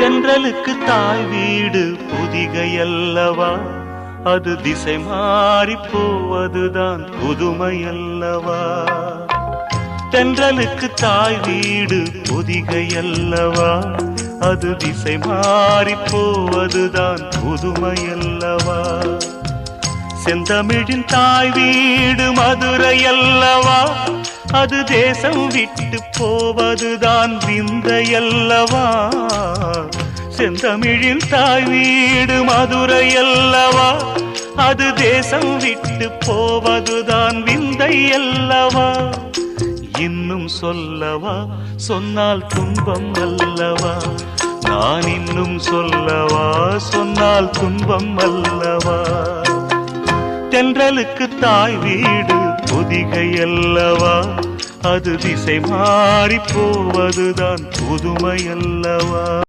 தென்றலுக்கு தாய் வீடு பொதிகையல்லவா, அது திசை மாறி போவதுதான் புதுமையல்லவா. தென்றலுக்கு தாய் வீடு பொதிகையல்லவா, அது திசை மாறி போவதுதான் புதுமையல்லவா. செந்தமிழின் தாய் வீடு மதுரையல்லவா, அது தேசம் விட்டு போவதுதான் விந்தையல்லவா. செந்தமிழின் தாய் வீடு மதுரையல்லவா, அது தேசம் விட்டு போவதுதான் விந்தையல்லவா. இன்னும் சொல்லவா, சொன்னால் துன்பம் அல்லவா. நான் இன்னும் சொல்லவா, சொன்னால் துன்பம் அல்லவா. தென்றலுக்கு தாய் வீடு பொதிகையல்லவா, அது திசை மாறி போவதுதான் புதுமையல்லவா.